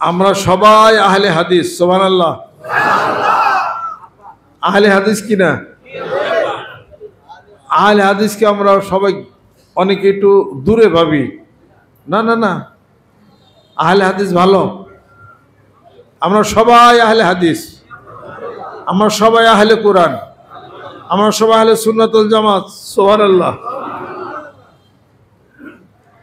আমরা সবাই আহলে হাদিস, সুবহানাল্লাহ। আহলে হাদিস কিনা? আহলে হাদিসকে আমরা সবাই অনেকে একটু দূরে ভাবি। না না না, আহলে হাদিস ভালো। আমরা সবাই আহলে হাদিস, আমরা সবাই আহলে কোরআন, আমরা সবাই আহলে সুন্নাত ওয়াল জামাত, সুবহানাল্লাহ।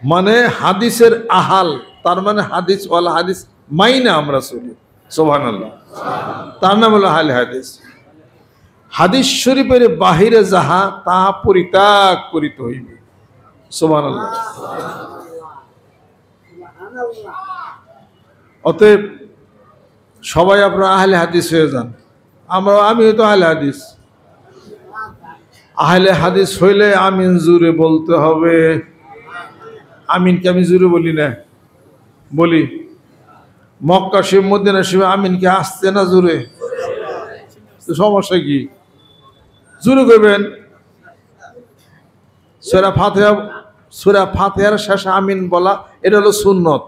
মানে হাদিসের আহাল, তার মানে হাদিস ওয়ালা, হাদিস মাইনা আমরা চলি, সুবহানাল্লাহ। তার নাম হলো আহলে হাদিস। হাদিস শরীফের বাহিরে যাহা তাহা পরিত্যাগ করিতে হইবে, সুবহানাল্লাহ। অতএব সবাই আপনারা আহলে হাদিস হয়ে যান। আমি হয়তো আহলে হাদিস। আহলে হাদিস হইলে আমিন জুরে বলতে হবে। আমিনকে আমি জুরে বলি না, বলি। মক্কা শিব, মদিনা শিব, আমিনকে আসছে না জুরে? সমস্যা কি? জুরে করবেন। সূরা ফাতিহার শেষে আমিন বলা, এটা হলো সুন্নত।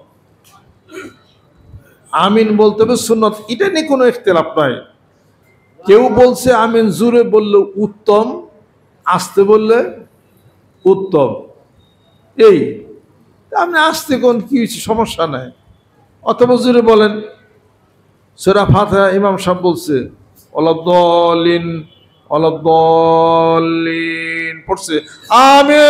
আমিন বলতে হবে সুন্নত, এটা নিয়ে কোনো ইখতিলাফ নাই। কেউ বলছে আমিন জুরে বললে উত্তম, আসতে বললে উত্তম। এই আপনি আসতে কোন কি সমস্যা নাই, অথবা জুরে বলেন। সূরা ফাতিহা ইমাম সাহেব বলছে ওয়ালাদ-দাল্লিন, ওয়ালাদ-দাল্লিন পড়ছে, আমিন।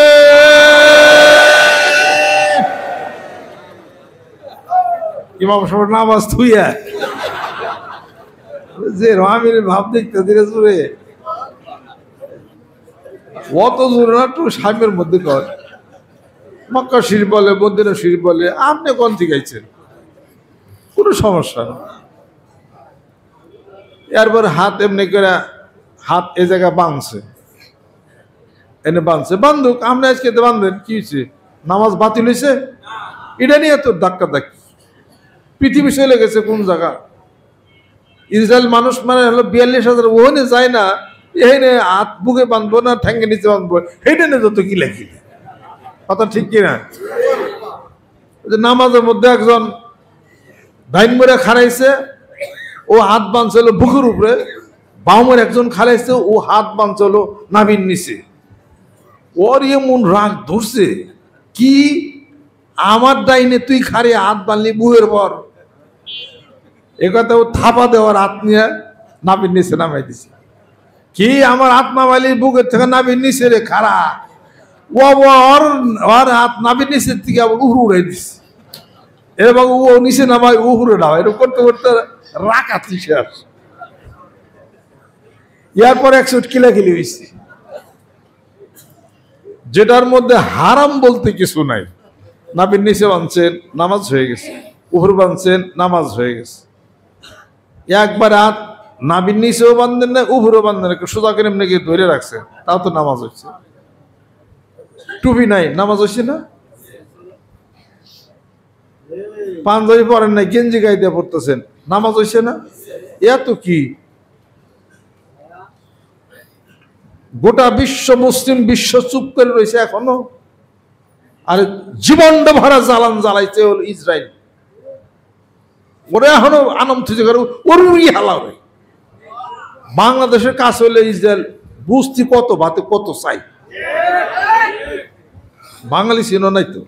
ইমাম সাহেব নামাজ থুইয়া যে আমির ভাব দেখতে ধীরে জোরে, অত জোরে না, একটু সাহেবের মধ্যে কর। মক্কা শরীফ বলে, মদিনা শরীফ বলে, আপনি কোন থেকে গাইছেন, কোনো সমস্যা না। এরপর হাত এমনি করে, হাত এ জায়গায় বাঁধছে, এনে বাঁধছে, বান্ধুক। আপনি আজকে বাঁধবেন, কি হয়েছে? নামাজ বাতিল হয়েছে? এটা নিয়ে তো ধাক্কা ধাক্কি। পৃথিবী চলে গেছে কোন জায়গা? ইসরায়েল মানুষ মানে হলো 42,000, ওখানে যায় না, এখানে হাত বুকে বাঁধবো না ঠ্যাঙ্গে নিচে বাঁধবো, সেইটা নিয়ে যত কিলা কিলা। কথা ঠিক কিনা? নামাজের মধ্যে একজন ডাইন মরে খারাইছে, ও হাত বাঁধছিল বুকের উপরে। বাউমের একজন খারাইছে, ও হাত বাঁধছিল নাভির নিচে। ওর এমন রাগ ধরছে, কি আমার ডাইনে তুই খারে হাত বাঁধলি বুকের পর, এ কথা ও থাপা দেওয়ার হাত নিয়ে নাভির নিচে নামাই দিছে। কি আমার হাত নামাইলি বুকের থেকে নাভির নিচে রে খারা, ওর হাত নাভির নিচের থেকে আবার উহরু উড়াই দিছে। এবং ও নিচে নামায় উহরে নামায়, এরকম করতে করতে রাখাচ্ছি শেষ। এরপর 100 কিলাকিলি হয়েছে, যেটার মধ্যে হারাম বলতে কিছু নাই। নাভির নিচে বাঁধছেন, নামাজ হয়ে গেছে। উহর বাঁধছেন, নামাজ হয়ে গেছে। একবার হাত নাভির নিচেও বাঁধেন না, উহরও বাঁধেন না, সোজা করে এমনি গিয়ে ধরে রাখছে, তাও তো নামাজ হচ্ছে। টুপি নাই, নামাজ হচ্ছে না। পাঞ্জাবি পরেন নাই, গেঞ্জি গায়ে দিয়ে পড়তেছেন, নামাজ হচ্ছে না। এত কি গোটা বিশ্ব, মুসলিম বিশ্ব চুপ করে রয়েছে এখনো। আর জীবনটা ভরা জ্বালান জ্বালাইছে হল ইসরায়েল। ওরা এখনো আনন্দ থেকে ওরই হালা হয়। বাংলাদেশের কাছে হলে ইসরায়েল বুঝতি কত ভাতে কত চাই। বাঙালি ছিল নাই তো।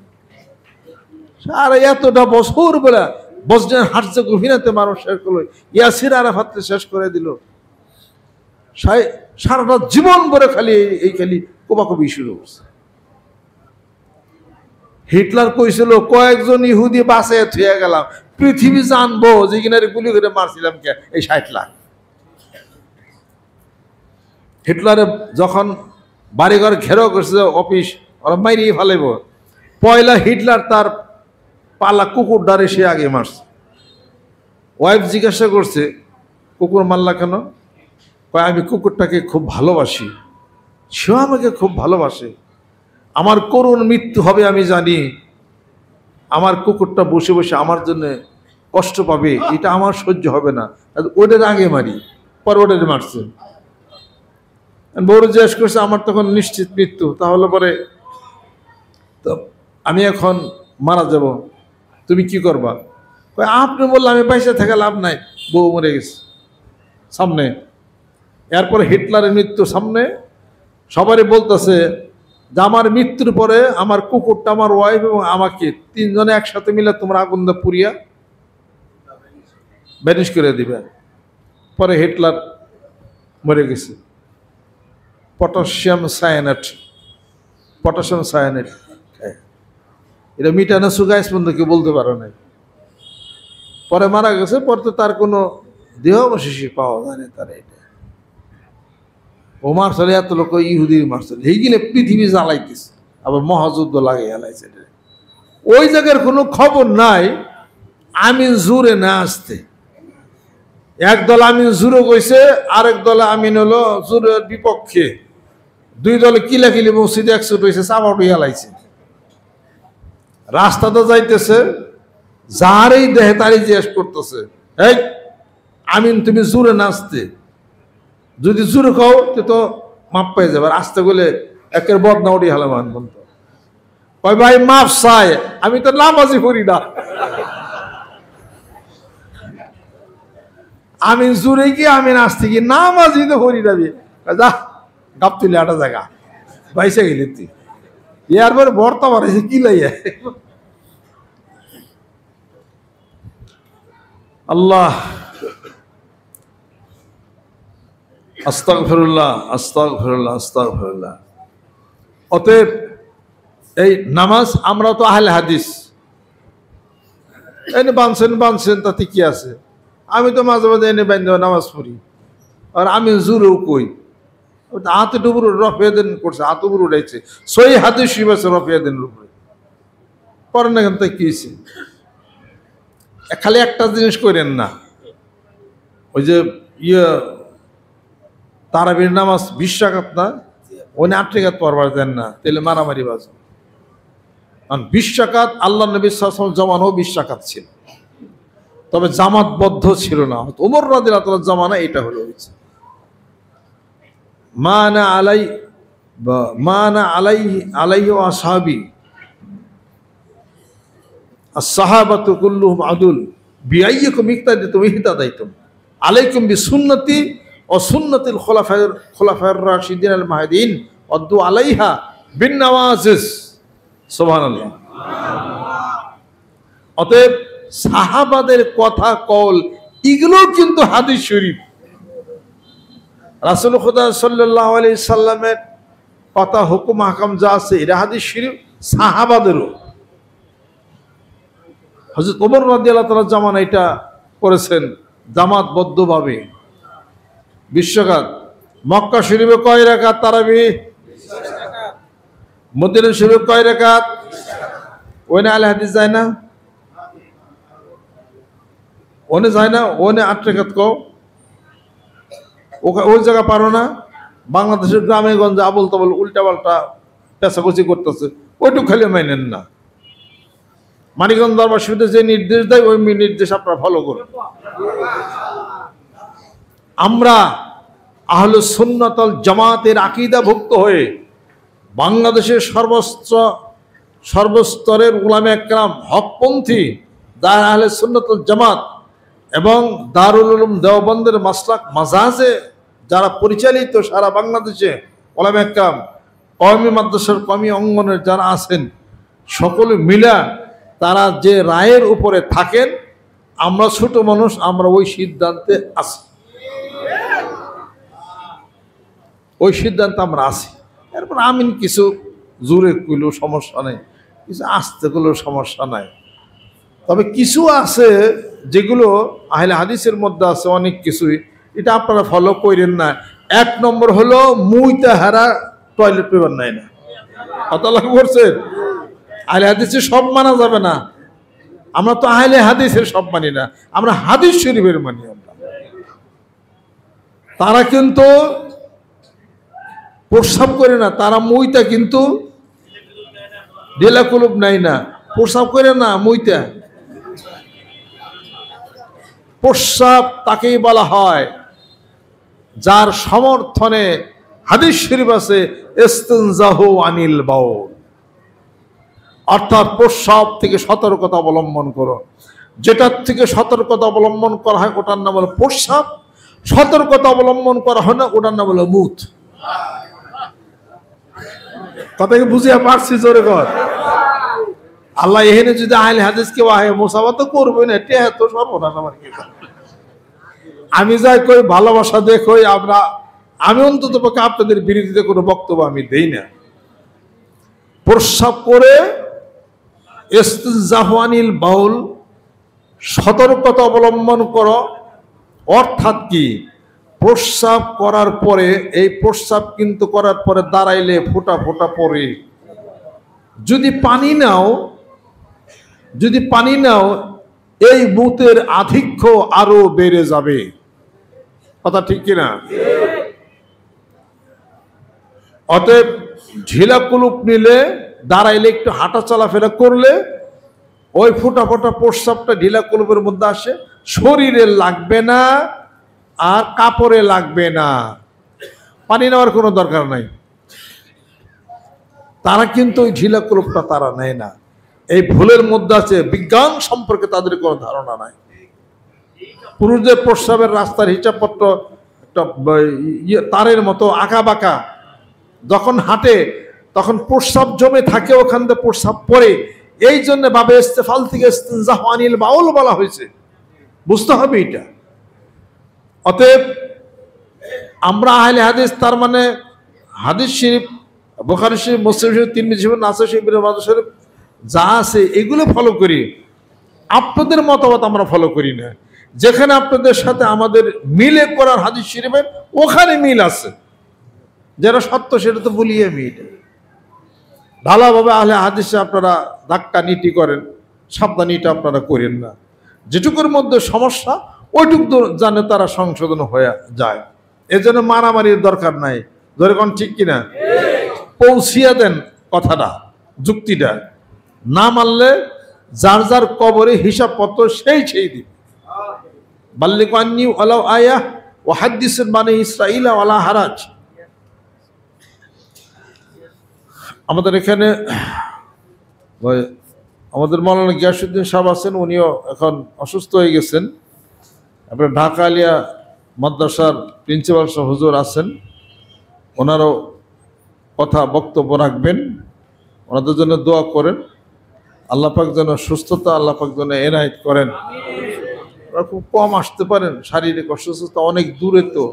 আর এতটা বছর বেলা বসনিয়ার হার্জেগোভিনাতে মানুষ শেষ করলো, ইয়াসির আরাফাতকে শেষ করে দিল। সারাটা জীবন ভরে খালি এই খালি কোপাকুপি শুরু করছে। হিটলার কইছিল কয়েকজন ইহুদি বাঁচে থুয়ে গেলাম, পৃথিবী জানবো যে কিনারে গুলি করে মারছিলাম কে এই 60 লাখ। হিটলারে যখন বাড়িঘর ঘেরাও করছে, অফিস, ওরা মাইরিয়ে ফেলাইব, পয়লা হিটলার তার পালা কুকুর ডারে সে আগে মারছে। ওয়াইফ জিজ্ঞাসা করছে কুকুর মারলা কেন? কয় আমি কুকুরটাকে খুব ভালোবাসি, সেও আমাকে খুব ভালোবাসে। আমার করুণ মৃত্যু হবে আমি জানি, আমার কুকুরটা বসে বসে আমার জন্য কষ্ট পাবে, এটা আমার সহ্য হবে না, ওদের আগে মারি। পরে ওদের মারছে। বড় জিজ্ঞেস করছে আমার তখন নিশ্চিত মৃত্যু, তাহলে পরে তো আমি এখন মারা যাব, তুমি কি করবা? আপনি বললেন আমি পয়সা থেকে লাভ নাই, বউ মরে গেছে সামনে। এরপরে হিটলারের মৃত্যুর সামনে সবারই বলতেছে যে আমার মৃত্যুর পরে আমার কুকুরটা, আমার ওয়াইফ এবং আমাকে তিনজনে একসাথে মিলে তোমরা আগুন দিয়ে পুড়িয়া ব্যানিশ করে দিবে। পরে হিটলার মরে গেছে। পটাশিয়াম সায়ানেট, পটাশিয়াম সায়ানেট এটা মিটানো সুগাইস বন্ধু কেউ বলতে পারে নাই। পরে মারা গেছে, পরে তো তার কোনো দেহাবশেষ পাওয়া যায় না। তার এটা ও মারছলে এত লোক ইহুদি মারছলে এইগুলো পৃথিবী জ্বালাইতেছে, আবার মহাযুদ্ধ লাগে জ্বালাইছে। ওই জায়গার কোনো খবর নাই আমিন জুরে না আসতে। এক দল আমিন জুরে কইছে, আরেক দলে আমিন হলো জুরের বিপক্ষে। দুই দলে কিলাকিলি মসজিদে একশো হয়েছে, চাপাটু হেলাইছে। রাস্তাতে যাইতেছে, যারই দেহে তারই জিজ্ঞেস করতেছে, এই আমিন তুমি জুরে নাচতে, যদি জুরে খাও তো মাপ পেয়ে যাবে, আসতে গেলে একের বদনা উঠি হেলে মান বলতো। কয় ভাই মাপ চাই, আমি তো নামাজি করি না। আমি জুড়ে গিয়ে আমি নাচতে গিয়ে নামাজি তো করি যাবি, যা গাপ তুলে একটা জায়গা বাইসে গেলি তুই। এরপরে বর্তা বাড়াইছে কি লাইয়া। আল্লাহ আস্তাগফিরুল্লাহ, আস্তাগফিরুল্লাহ, আস্তাগফিরুল্লাহ। অতএব এই নামাজ, আমরা তো আহলে হাদিস, এনে বানছেন তাতে কি আছে? আমি তো মাঝে মাঝে এনে বান্ধব নামাজ পড়ি, আর আমি জুরেও কই হাতে ডুবুর রফিয়াদিন করছে, হাত উপর উঠাইছে, সই হাতে শিবাছে রফিয়াদিন উপরে পরে না। কেন তাই কি হয়েছে? খালি একটা জিনিস করেন না, ওই যে তারাবির নামাজ 20 রাকাত না, ওই 8 রাকাত পড়বার দেন না, তাহলে মারামারি বাজে। কারণ 20 রাকাত আল্লাহ নবী সাল্লাল্লাহু আলাইহি ওয়াসাল্লাম জামানাও 20 রাকাত ছিল, তবে জামাতবদ্ধ ছিল না। ওমর রাদিয়াল্লাহু তাআলার জামানা এটা হলো হয়েছে। মানা আলাইহি ওয়া আসহাবি as-sahabatu kulluhum adul biayyikum iqtadaytum ihtadaytum alaykum bisunnati wa sunnatil khulafair rashidin al mahdiyyin addu alaiha bin nawazis। সুবহানাল্লাহ। অতএব সাহাবাদের কথা কল এগুলো কিন্তু হাদিস শরীফ। রাসূল খুদা সাল্লাল্লাহু আলাইহি সাল্লামের কথা হুকুম হাকাম যা আছে এটা হাদিস শরীফ, সাহাবাদেরও। হযরত ওমর রাদিয়াল্লাহু তাআলা জামানা এটা করেছেন জামাতবদ্ধভাবে 20 রাকাত। মক্কা শরীফে কয় রাকাত তারাবি? 20 রাকাত। মদিনা শরীফে কয় রাকাত? ওনে আলে হাদিস যায় না, ওনে যায় না, ওনে 8 রাকাত কও। ওই জায়গা পারো না? বাংলাদেশের গ্রামে গঞ্জে আবল তাবল উল্টা পাল্টা পেঁচাকুচি করতেছে, ওইটুকু খালি মাইনেন না। মানিকগঞ্জ দরবার শরীফে যে নির্দেশ দেয় ওই নির্দেশ আপনারা ফলো করুন। আমরা আহলে সুন্নাত ওয়াল জামাতের আকীদাভুক্ত হয়ে বাংলাদেশের সর্বস্তরের উলামা একরাম হকপন্থী যারা আহলে সুন্নাত ওয়াল জামাত এবং দারুল উলুম দেওবন্দের মাসলাক মাজাজে যারা পরিচালিত সারা বাংলাদেশে উলামা একরাম, কওমি মাদ্রাসার কওমি অঙ্গনের যারা আছেন, সকলে মিলা তারা যে রায়ের উপরে থাকেন, আমরা ছোট মানুষ, আমরা ওই সিদ্ধান্তে আছি, ওই সিদ্ধান্তে আমরা আছি। এরপর আমিন কিছু জোরে কইলেও সমস্যা নেই, কিছু আস্তে করলেও সমস্যা নাই। তবে কিছু আছে যেগুলো আহলে হাদিসের মধ্যে আছে অনেক কিছুই, এটা আপনারা ফলো করেন না। 1 নম্বর হলো মুইতাহারা টয়লেট পেপার নাই না, কথা লাগু করছেন? আহলে হাদিসের সব মানা যাবে না। আমরা তো আহলে হাদিসের সব মানি না, আমরা হাদিস শরীফের মানি। তারা কিন্তু প্রস্রাব করে না, তারা মুইতা কিন্তু ডেলা কুলুব নাই না, প্রস্রাব করে না মুইতা। প্রস্রাব তাকেই বলা হয় যার সমর্থনে হাদিস শরীফ আছে ইস্তিনজাহু আনিল বাউল, অর্থাৎ প্রস্রাব থেকে সতর্কতা অবলম্বন করো। যেটার থেকে সতর্কতা অবলম্বন করা হয় ওটার নাম হলো প্রস্রাব, সতর্কতা অবলম্বন করা হয় না ওটার নাম হলো মুত। কথা কি বুঝিয়ে পারছি? জোরে কর। আল্লাহ এখানে যদি আহলে হাদিস কেউ আহে মুসাফা তো করবে না, এটা তো সর্বনাশ আমার। কি আমি যাই কই ভালোবাসা দেখই আমরা, আমি অন্তত পক্ষে আপনাদের বিরোধিতা কোনো বক্তব্য আমি দেই না। প্রস্রাব করে ইস্তিনজাহওয়ানিল বাউল, সতর্কতা অবলম্বন করো। অর্থাৎ কি, প্রস্রাব করার পরে, এই প্রস্রাব কিন্তু করার পরে দাঁড়াইলে ফোঁটা ফোঁটা পড়ে। যদি পানি নাও এই মুতের আধিক্য আরো বেড়ে যাবে। কথা ঠিক কিনা? অতএব ঢিলা কুলুপ নিলে, দাঁড়াইলে, একটু হাঁটা চলাফেরা করলে ওই ফোঁটা ফোঁটা প্রস্রাবটা ঢিলা কুলুপের মধ্যে আসে, শরীরে লাগবে না আর কাপড়ে লাগবে না, পানি নেওয়ার কোনো দরকার নাই। তারা কিন্তু ওই ঢিলা কুলুপটা তারা নেয় না। এই ভুলের মধ্যে আছে, বিজ্ঞান সম্পর্কে তাদের কোনো ধারণা নাই। পুরুষদের প্রস্রাবের রাস্তার হিসাবপত্র একটা তারের মতো আঁকা বাঁকা, যখন হাঁটে তখন প্রস্রাব জমে থাকে, ওখান থেকে প্রস্রাব পড়ে। এই জন্য বাবে ইস্তেফাল থেকে ইস্তিনজাহওয়ানিল বাউল বলা হয়েছে, বুঝতে হবে এটা। অতএব আমরা আহলে হাদিস, তার মানে হাদিস শরীফ, বুখারী শরীফ, মুসলিম শরীফ, তিরমিজি শরীফ, নাসাই শরীফ, ইবনে মাজাহ শরীফ যা আছে এগুলো ফলো করি। আপনাদের মতামত আমরা ফলো করি না। যেখানে আপনাদের সাথে আমাদের মিলে করার হাদিস শরীফের ওখানে মিল আছে, যারা সত্য সেটা তো বলি আমি। এটা ভালোভাবে আহলে হাদিসে আপনারা ধাক্কা নীতি করেন, সাবধানীটা আপনারা করেন না। যেটুকুর মধ্যে সমস্যা ওইটুকু জানে তারা সংশোধন হয়ে যায়। এজন্য মারামারির দরকার নাই। ধরে কোন ঠিক কিনা? পৌঁছিয়ে দেন কথাটা, যুক্তিটা। না মানলে যার যার কবরে হিসাবপত্র সেই দিবে। বাল্লিগু আন্নী ওয়ালাউ আয়াহ ওয়া হাদ্দিসু বানী ইসরাঈল ওয়ালা হারাজ। আমাদের এখানে আমাদের মাওলানা গিয়াসউদ্দিন সাহেব আছেন, উনিও এখন অসুস্থ হয়ে গেছেন। আপনার ঢাকা আলিয়া মাদ্রাসার প্রিন্সিপাল সাহেব হুজুর আছেন, ওনারও বক্তব্য রাখবেন। ওনাদের জন্য দোয়া করেন, আল্লাহ পাক যেন সুস্থতা, আল্লাহ পাক যেন এনায়েত করেন। ওরা খুব কম আসতে পারেন, শারীরিক অসুস্থতা অনেক দূরে। তো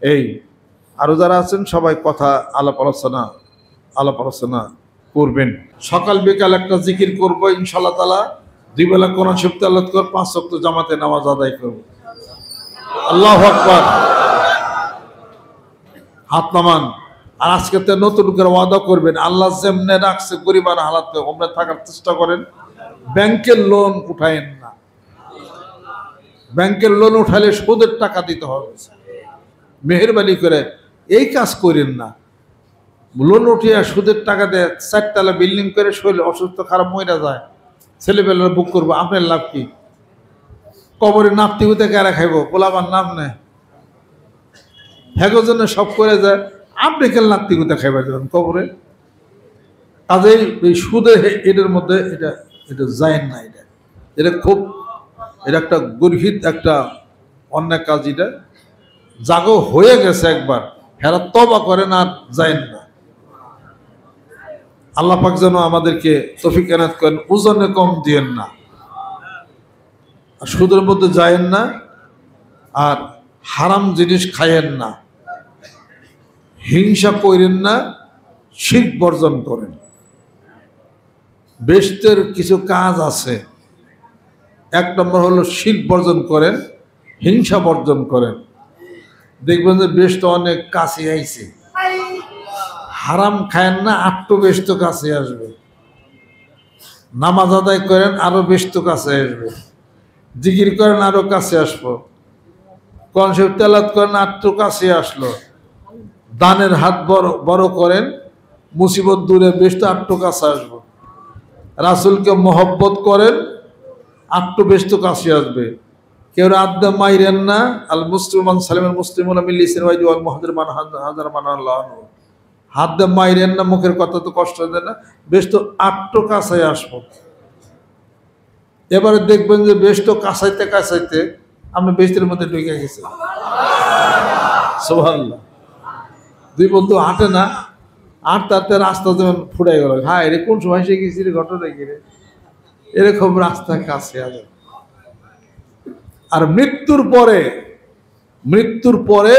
এই আরও যারা আছেন সবাই আলাপ আলোচনা করবেন। সকাল বিকাল একটা জিকির করবো ইনশাআল্লাহ তাআলা। 2 বেলা কোরআন শরীফ তেলাওয়াত করব, 5 ওয়াক্ত জামাতে নামাজ আদায় করব। আল্লাহু আকবার। হাত নামান। আর আজকে তো নতুন করে ওয়াদা করবেন, আল্লাহ যেমনে রাখছে গরিবান হালাতে ওমনে থাকার চেষ্টা করেন। ব্যাংকের লোন উঠায়েন না। ব্যাংকের লোন উঠালে সুদের টাকা দিতে হবে। মেহেরবানি করে এই কাজ করেন না। লোন উঠিয়া সুদের টাকা দেয়, 4 তলা বিল্ডিং করে শরীর অসুস্থ খারাপ মইরা যায়, ছেলেবেলার বুক করবো, আপনার লাভ কি? কবরে নাপতি হতে কারা খাইব? পোলাবার নাম নেয়, হ্যাগোর জন্য সব করে যায়, আপনি কেন নাপতি হতে খাইবার যাবেন কবরে? কাজেই এই সুদের এটার মধ্যে এটা যায় না। এটা খুব একটা গর্হিত একটা অন্যায় কাজ। এটা জাগো হয়ে গেছে একবার, হেরা তওবা করেন আর যায় না। আল্লাহ পাক যেন আমাদেরকে তৌফিক এনায়েত করেন। ওজনে কম দিয়েন না, সুদের মধ্যে যায়েন না, আর হারাম জিনিস খায়েন না, হিংসা করেন না, শিরক বর্জন করেন। বেহেশতের কিছু কাজ আছে। 1 নম্বর হলো শিরক বর্জন করেন, হিংসা বর্জন করেন। দেখবেন যে বেহেশত অনেক কাছে আইছে। হারাম খায়েন না, আটটু বেহেশত কাছে আসবে। নামাজ আদায় করেন, আরো বেহেশত কাছে আসবে। জিকির করেন, আরো কাছে আসবো। কোরআন শরীফ তেলাওয়াত করেন, আটটু কাছে আসলো। দানের হাত বড় করেন, মুসিবত দূরে, বেহেশত আটটু কাছে আসবো। রাসূলকে মহব্বত করেন, আটটু বেহেশত কাছে আসবে। কেউ আদ্দা মাইরেন না। আল মুসলিমান সালিমাল মুসলিমুনা মিন লিসানিহি ওয়া ইয়াদিহি ওয়াল মুহাজির মান হাজার মান আল্লাহ। হাত দিয়ে মাইরেন না, মুখের কথা তো কষ্ট দেন না, বেশ তো আটটু কাছে আসবো। এবারে দেখবেন যে বেষ্ট কাছাইতে কাছাইতে আপনি বেস্টের মধ্যে ঢুকে গেছে। সুবহানাল্লাহ। দুই বন্ধু হাঁটে না, হাঁটতে হাঁটতে রাস্তা যেমন ফুটাই গেল, হ্যাঁ রে কোন সময় সে গেছি রে, ঘটনা কি রে, এরকম রাস্তা কাছে আছে। আর মৃত্যুর পরে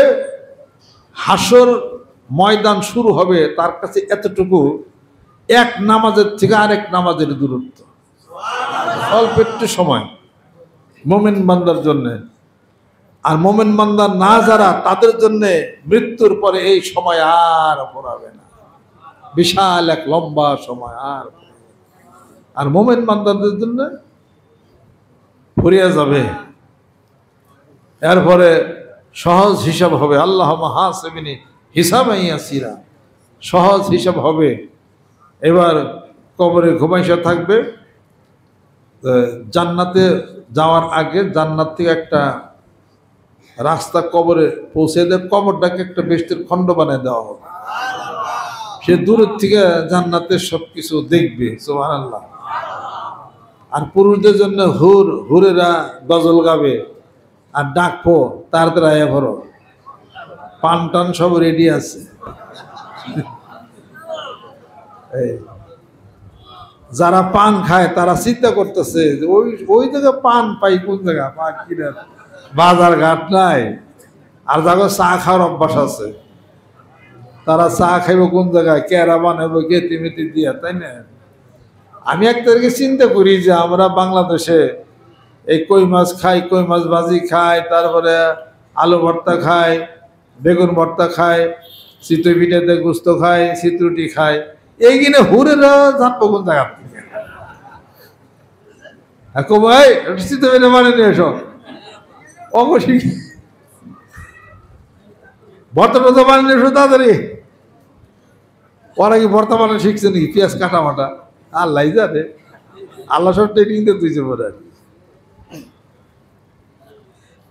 হাসর ময়দান শুরু হবে, তার কাছে এতটুকু এক নামাজের থেকে আরেক নামাজের দূরত্ব, অল্প একটু সময় মোমেন বান্দার জন্য। আর মোমেন বান্দা না যারা, তাদের জন্য মৃত্যুর পরে এই সময় আর পড়াবে না, বিশাল এক লম্বা সময় আর মোমেন বান্দাদের জন্য ফুরিয়ে যাবে। এরপরে সহজ হিসাব হবে, আল্লাহ হাসিবিনি হিসাবাই ইয়াসিরা, সহজ হিসাব হবে। এবার কবরে ঘুমাইসা থাকবে। জান্নাতে যাওয়ার আগে জান্নাত থেকে একটা রাস্তা কবরে পৌঁছে দেয়, কবরটাকে একটা বেহেশতের খণ্ড বানিয়ে দেওয়া হবে। সে দূরের থেকে জান্নাতের সবকিছু দেখবে, সুবহানাল্লাহ। আর পুরুষদের জন্য হুরেরা গজল গাবে আর ডাকবো, তার দ্বারা ভরো, পান টান সব রেডি আছে। যারা পান খায় তারা চিন্তা করতেছে যে ওই জায়গায় পান পাই কোন জায়গা, পান কিনা বাজার ঘাট নাই। আর যারা চা খাওয়ার অভ্যাস আছে, তারা চা খাইব কোন জায়গায়, কেরা বানাবো গেতি মেতি দিয়া, তাই না? আমি এক তারিখে চিন্তা করি যে আমরা বাংলাদেশে এই কই মাছ খাই, কই মাছ ভাজি খাই, তারপরে আলু ভর্তা খাই, বেগুন ভর্তা খাই, চিতই পিঠাতে গুস্ত খাই, চিত্রুটি খাই, এইখানে হুরেরা জানবো কোন জায়গা থেকে। ভাই চিতই পিঠা মানে নিয়ে এসো, অবশ্যই ভর্তা টর্তা বানিয়ে নিয়ে এসো তাড়াতাড়ি। ওরা কি ভর্তা বানানো শিখছে নাকি, পেঁয়াজ কাটা মাটা? আল্লাহ জানে, আল্লাহ সব ট্রেনিং দিয়ে দিয়েছে পরে।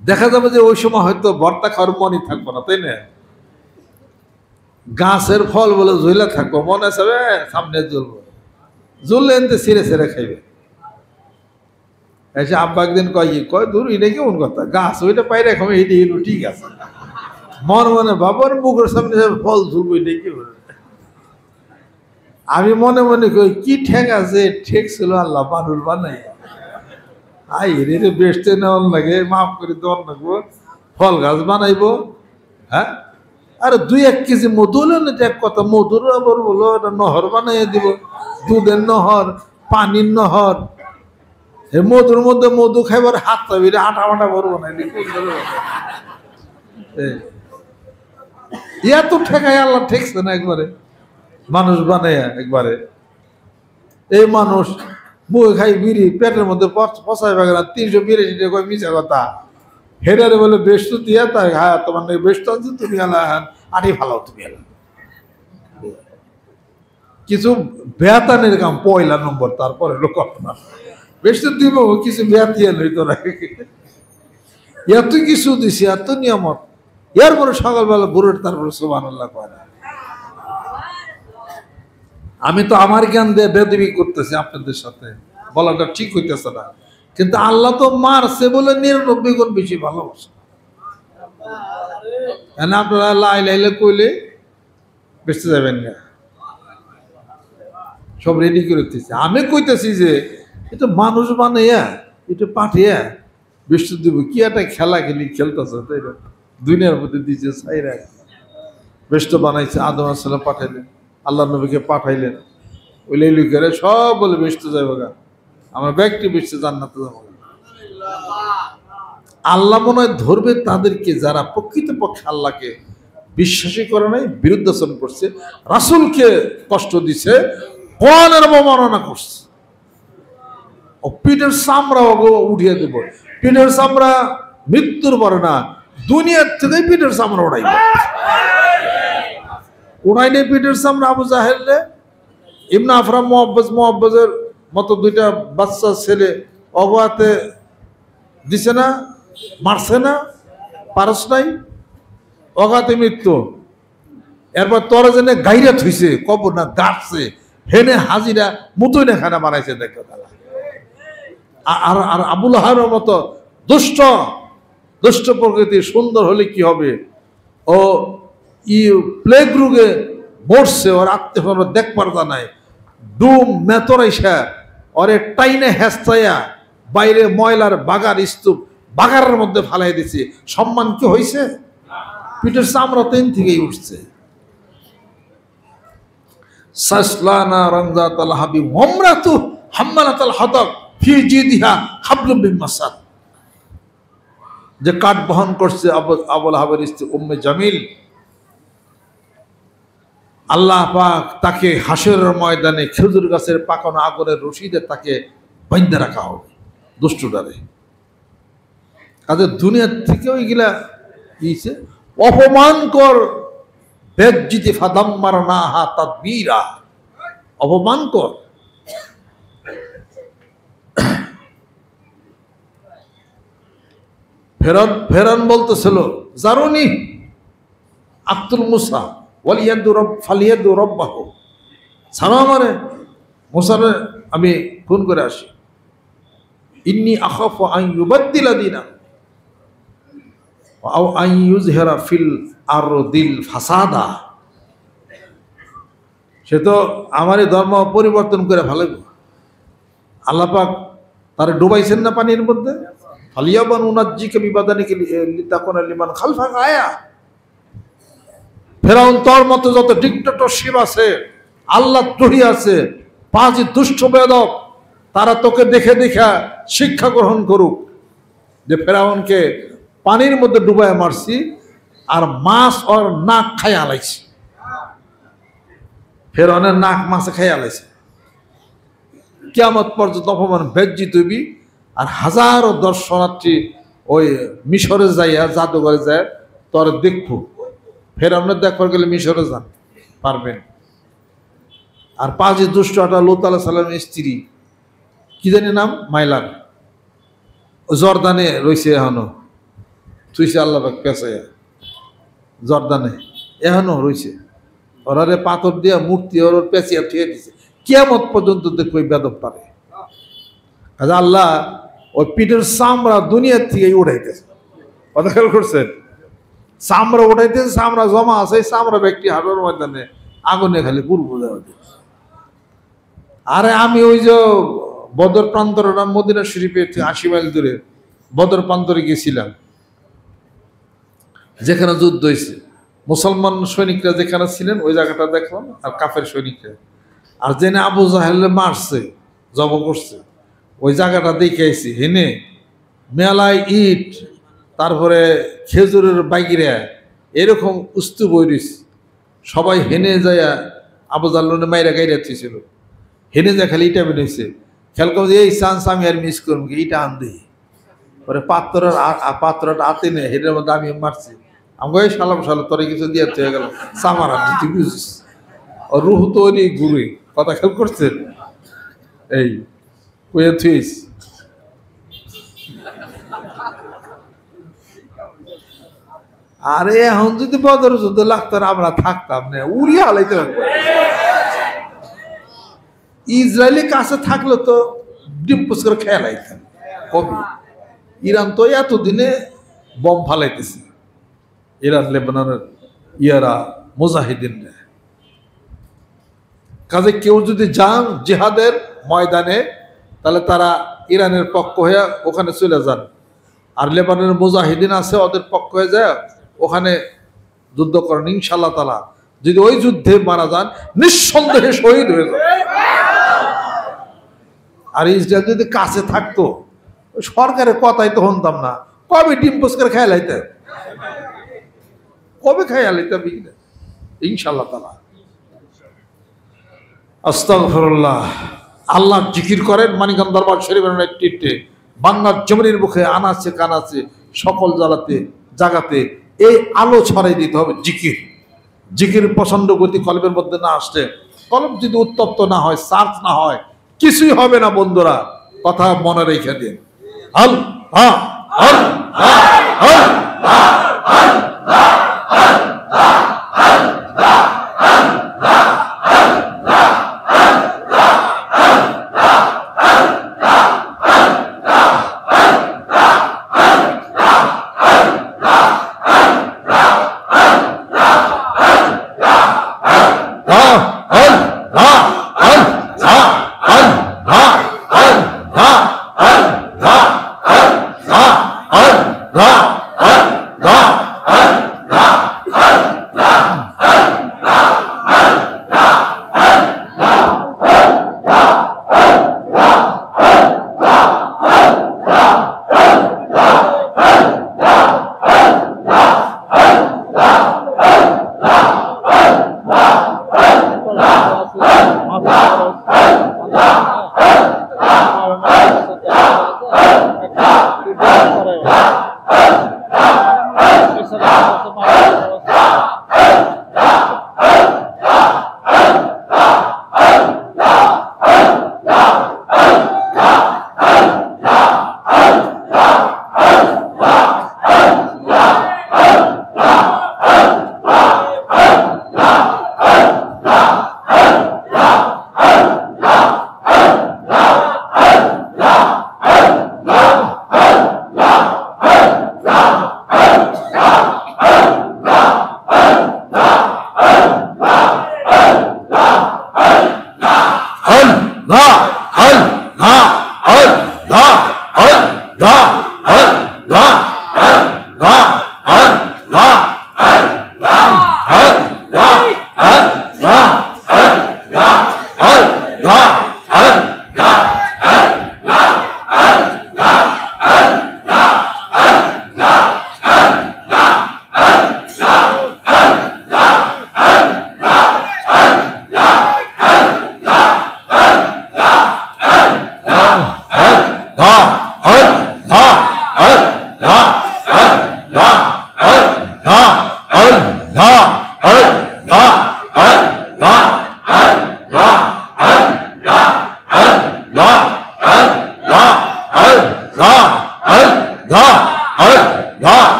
দেখা যাবে যে ওই সময় হয়তো ভর্তা খাওয়ার মনই থাকবো না, তাই না? গাছের ফল বলে ঝুলে থাকবো, মনে আছে সামনে জ্বলবো, জ্বললে এনতে ছিঁড়ে ছিঁড়ে খাইবে। এসে আব্বা একদিন কয় দূর এটা কেমন কথা, গাছ ওইটা পাই রাখো, এইটা এলো ঠিক আছে। মনে বাবার মুখের সামনে ফল ঝুলবো, এটা কি বলে? আমি মনে মনে কই কি ঠেক আছে, ঠেক ছিল আল্লাহ মানুষ বানাই। রে বেসতে নেওয়ার লাগে, মাফ করে দেওয়ার লাগবো, ফল গাছ বানাইবো। হ্যাঁ, আরে 2-1 কেজি মধু হলো না, এক কথা, মধুর আবার বলো একটা নহর বানাইয়া দিব, দুধের নহর, পানির নহর। এই মধুর মধ্যে মধু খাইবার হাত পাবি, আটা মাটা ভরবো না, ইয়া তো ঠেকাই আল্লাহ ঠেকছে না একবারে, মানুষ বানাইয়া একবারে। এই মানুষ মুখে খাই বিড়ি, পেটের মধ্যে পচাই পাবে না, 382 টাকা মিশা কথা। হেডারে বলে বেশ তো দিয়া, তাই হ্যাঁ তোমার বেশ তো আনছো, তুমি আটি ভালো, তুমি এলা কিছু বেতানের কাম, 1 নম্বর, তারপরে লোক আপনার বেশ তো দিব কিছু বেতিয়া নই তোরা, এত কিছু দিছি, এত নিয়ামত, এরপরে সকালবেলা বুড়োর তারপরে সুবহানাল্লাহ করে। আমি তো আমার জ্ঞান দিয়ে বেদবি করতেছি আপনাদের সাথে, বলাটা ঠিক হইতেছে না, কিন্তু আল্লাহ তো মারছে বলে 99 গুণ বেশি ভালোবাসে। আপনারা লাই লাইলে কইলে বেঁচতে যাবেন না, সব রেডি করে দিতেছে। আমি কইতেছি যে এটা মানুষ বানাইয়া, এটা পাঠিয়া বেঁচতে দিব, কি একটা খেলা খেলতেছে, তাই না? দুনিয়ার মধ্যে দিয়েছে সাইরা, বেষ্ট বানাইছে, আদম আলাইহিস সালাম পাঠাইলেন, আল্লাহ নবীকে পাঠাইলেন, ওই লেলি করে সব বলে বেঁচতে যাবো গা, আমার ব্যক্তি বেঁচতে জান্নাতে যাবো। আল্লাহ মনে হয় ধরবে তাদেরকে যারা প্রকৃতপক্ষে আল্লাহকে বিশ্বাসী করে নাই, বিরুদ্ধাচরণ করছে, রাসূলকে কষ্ট দিছে, কোরআনের অবমাননা করছে। ও পিঠের চামড়া উঠিয়ে দেব, পিঠের চামড়া মৃত্যুর পরে না, দুনিয়ার থেকে পিঠের চামড়া উড়াই নেই পিঠের চামড়া। আবু জাহেলে ইবনে আফরাম মুআব্বাজের মতো 2টা বাচ্চা ছেলে অবাতে দিছে না, মারছে না, পারস নাই, অগাতে মৃত্যু। এরপর তোরা জেনে গাইরাত হইছে, কবর না গাড়ছে, হেনে হাজিরা মুতই না খানা বানাইছে, দেখো তারা আর আর আবুল আহাবের মতো দুষ্ট দুষ্ট প্রকৃতি সুন্দর হলে কি হবে? ও প্লেগ রোগে মরছে, ওর আত্মীয় দেখবার তা নাই, ডুম মেতরাইসা ওরে টাইনে হেস্তাইয়া বাইরে ময়লার বাগার স্তূপ বাগারের মধ্যে ফালাই দিছে। সম্মান কি হয়েছে? পিঠের চামড়া তেন থেকেই উঠছে। সাসলানা রামজাতাল হাবিব ওমরাতু হাম্মালাতাল হাতাব ফি জিদিহা হাবলুম মিন মাসাদ, যে কাঠ বহন করছে আবুল আহাবের স্ত্রী উম্মে জামিল, আল্লাহ পাক তাকে হাসরের ময়দানে খেজুর গাছের পাকানো আগুনের রশিদে তাকে বাঁধে রাখা হবে দুষ্টুটারে। কাজে দুনিয়ার থেকেও এগুলা ইছে অপমান কর, বেজ্জিতি ফাদাম্মারনাহা তাদবীরা, অপমান কর। ফেরান বলতেছিল জারুনি আব্দুল মুসা ওয়ালিয়াদু রব ফালিয়াদু রব্বাহু, ছাড়ো আমারে, মুসারে আমি খুন করে আসি। ইন্নী আখাফু আন ইউবাদদিলা দীনা আও আন ইউযহিরা ফিল আরদিল ফাসাদা, সে তো আমারই ধর্ম পরিবর্তন করে ফেলবে। আল্লাহ পাক তারে ডুবাইছেন না পানির মধ্যে, ফালিয়াবান উনাজ্জিকা বিবাদানিকা লিতাকুনা লিমান খালফাকা আয়া। ফেরাউন তোর মতো যত ডিক্টেটরশিপ আছে, আল্লাহ দ্রোহী আছে, পাঁচই দুষ্ট বেদব, তারা তোকে দেখে দেখা শিক্ষা গ্রহণ করুক যে ফেরাউনকে পানির মধ্যে ডুবায় মারছি আর মাছ ওর নাক খাই আলাইছি। ফেরাউনের নাক মাছে খাই আলাইছে। কিয়ামত পর্যন্ত অপমান বেজ্জি তুবি। আর হাজারো দর্শনার্থী ওই মিশরে যাইয়া জাদুঘরে যায় তোর দেখবো। ফেরাউনের দেখবার গেলে মিশরে যান পারবেন। আর পাঁচই দুষ্টটা লূত আলাইহিস সালামের স্ত্রী কি জানি নাম, মাইলান, জর্দানে রয়েছে এখনো, তুইছে আল্লাহ পেঁচাইয়া জর্দানে এখনো রয়েছে। ওরারে পাথর দিয়া মূর্তি ওর পেঁচিয়া ঠিয়ে দিছে। কিয়ামত পর্যন্ত দেখবো বেদব পারে। কাজে আল্লাহ ওই পিঠের চামড়া দুনিয়ার থেকে উঠাইতেছে। কথা খেয়াল করছেন? চামড়া উঠাইতেছে, চামড়া জমা আছে, চামড়া ব্যক্তি হাড়ের ময়দানে আগুনে খালি পুরবো দেওয়া। আরে আমি ওই যে বদর প্রান্তর মদিনা শরীফের 80 মাইল দূরে বদর প্রান্তরে গিয়েছিলাম, যেখানে যুদ্ধ হয়েছে। মুসলমান সৈনিকরা যেখানে ছিলেন ওই জায়গাটা দেখলাম, আর কাফের সৈনিকরা, আর জেনে আবু জাহেল মারছে জব করছে ওই জায়গাটা দেখে আইছি। হেনে মেলায় ইট, তারপরে খেজুরের বাইকিরা এরকম উস্তু বই রয়েছে। সবাই হেনে যায় আবু জাহলে মাইরা গাইরা ছিল, হেনে যায় খালি ইটা বেরিয়েছে। খেয়াল করছে এই চান্স আমি আর মিস করবো, ইটা আন দিই পরে পাত্রটা আতে নেই, হেনের মধ্যে আমি মারছি। আমি ওই সালাম সালাম তোরে কিছু দিয়ে হয়ে গেল সামারা, তুই বুঝিস রুহ তো ওই গুরুই। কথা খেয়াল করছেন? এই কয়ে থুইস আরে এখন যদি বদর যুদ্ধ লাগতো আমরা থাকতাম না, উড়িয়ে হালাইতে পারবো। ইসরায়েলি কাছে থাকলে তো ডিম্পুস করে খেয়ালাইতেন কবি। ইরান তো এতদিনে বম ফালাইতেছে, ইরান লেবাননের ইয়ারা মুজাহিদিনরা। কাজে কেউ যদি যান জিহাদের ময়দানে তাহলে তারা ইরানের পক্ষ হয়ে ওখানে চলে যান, আর লেবাননের মুজাহিদিন আছে ওদের পক্ষ হয়ে যায় ওখানে যুদ্ধ করেন। ইনশাআল্লাহ তাআলা যদি ওই যুদ্ধে মারা যান নিঃসন্দেহে শহীদ হয়ে যান। আর ইসরায়েল যদি কাছে থাকতো সরকারের কথাই তো শুনতাম না, কবে ডিম্পোস করে খেয়াল হইতে, কবে খেয়াল হইতে ইনশাআল্লাহ তাআলা। আস্তাগফিরুল্লাহ। আল্লাহ জিকির করেন মানিকগঞ্জ দরবার শরীফের নেতৃত্বে বাংলার জমিনের মুখে আনাচে কানাচে সকল জায়গাতে এই আলো ছড়াই দিতে হবে। জিকির পছন্দ গতি কলবের মধ্যে না আসলে, কলব যদি উত্তপ্ত না হয়, চার্জ না হয়, কিছুই হবে না। বন্ধুরা কথা মনে রেখে দিন। আল্লাহ আল্লাহ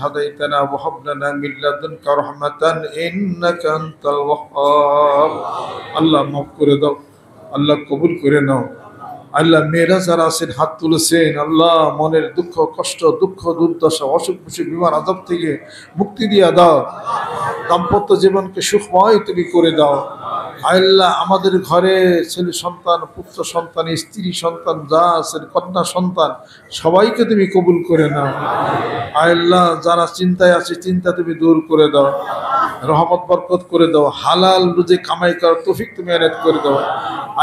هديتنا وهب لنا من لدنك رحمة إنك أنت الوهاب আল্লাহ মাফ করে দাও আল্লাহ কবুল করে নাও আল্লাহ মেয়েরা যারা আছেন হাত তুলেছেন আল্লাহ মনের দুঃখ কষ্ট দুঃখ দুর্দশা অসুখ বিসুখ বিমার আযাব থেকে মুক্তি দিয়ে দাও দাম্পত্য জীবনকে সুখময় তুমি করে দাও আল্লাহ আমাদের ঘরে ছেলে সন্তান পুত্র সন্তান স্ত্রী সন্তান যা আছেন কন্যা সন্তান সবাইকে তুমি কবুল করে নাও আল্লাহ যারা চিন্তায় আছে চিন্তা তুমি দূর করে দাও রহমত বরকত করে দাও হালাল রুজি কামাই করার তৌফিক তুমি এনায়েত করে দাও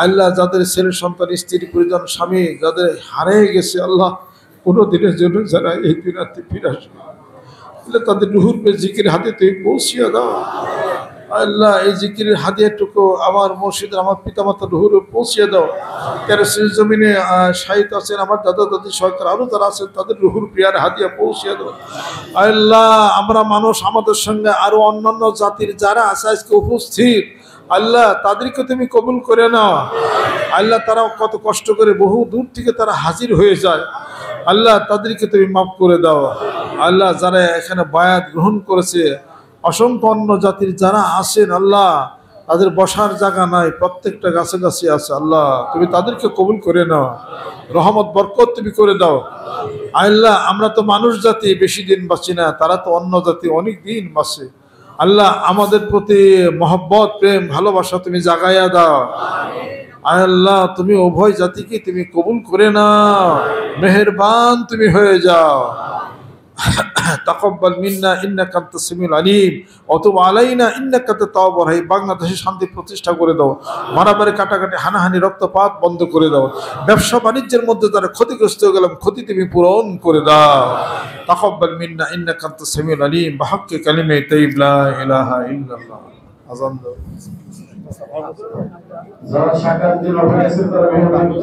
আল্লাহ যাদের ছেলে সন্তান স্ত্রী পরিজন স্বামী যাদের হারিয়ে গেছে আল্লাহ কোনো দিনের জন্য যারা এই দুনিয়াতে ফিরে আসবে আল্লাহ তাদের রুহুর পে জিকির হাতে তুমি পৌঁছিয়ে দাও আল্লাহ এই জিকিরের হাদিয়াটুকু আমার মুর্শিদের আমার পিতামাতার রুহুরে পৌঁছিয়ে দাও যারা শেষ জমিনে শাহিদ আছেন আমার দাদা দাদি সরকার আরও যারা আছেন তাদের রুহুর প্রিয়ার হাদিয়া পৌঁছিয়ে দাও আল্লাহ আমরা মানুষ আমাদের সঙ্গে আরো অন্যান্য জাতির যারা আছে আজকে উপস্থিত আল্লাহ তাদেরকে তুমি কবুল করে নাও আল্লাহ তারা কত কষ্ট করে বহু দূর থেকে তারা হাজির হয়ে যায় আল্লাহ তাদেরকে তুমি মাফ করে দাও আল্লাহ যারা এখানে বায়াত গ্রহণ করেছে অসংখ্য অন্য জাতির যারা আছেন আল্লাহ তাদের বসার জায়গা নাই প্রত্যেকটা গাছে গাছে আছে আল্লাহ তুমি তাদেরকে কবুল করে নাও রহমত বরকত তুমি করে দাও আল্লাহ আমরা তো মানুষ জাতি বেশি দিন বাঁচি না তারা তো অন্য জাতি অনেক দিন বাঁচে আল্লাহ আমাদের প্রতি মহব্বত প্রেম ভালোবাসা তুমি জাগাইয়া দাও আল্লাহ তুমি উভয় জাতিকে তুমি কবুল করে নাও মেহেরবান তুমি হয়ে যাও তাকাব্বাল মিন্না ইন্নাকা আনতাস সামিউল আলিম ওয়া তুব আলাইনা ইন্নাকা আনতাত তাওয়াবুর রহিম। বাংলাদেশে শান্তি প্রতিষ্ঠা করে দাও, মারামারি কাটাকাটি হানাহানি রক্তপাত বন্ধ করে দাও, ব্যবসা বাণিজ্যের মধ্যে যারা ক্ষতিগ্রস্ত হয়ে গেলাম ক্ষতি তুমি পূরণ করে দাও। তাকাব্বাল মিন্না ইন্নাকা আনতাস সামিউল আলিম বিহাক্কি কালিমাতি তাইয়্যিব লা ইলাহা ইল্লাল্লাহ। আযান দাও। যারা সাকাত দিল হয়েছে তারা মেহরবানি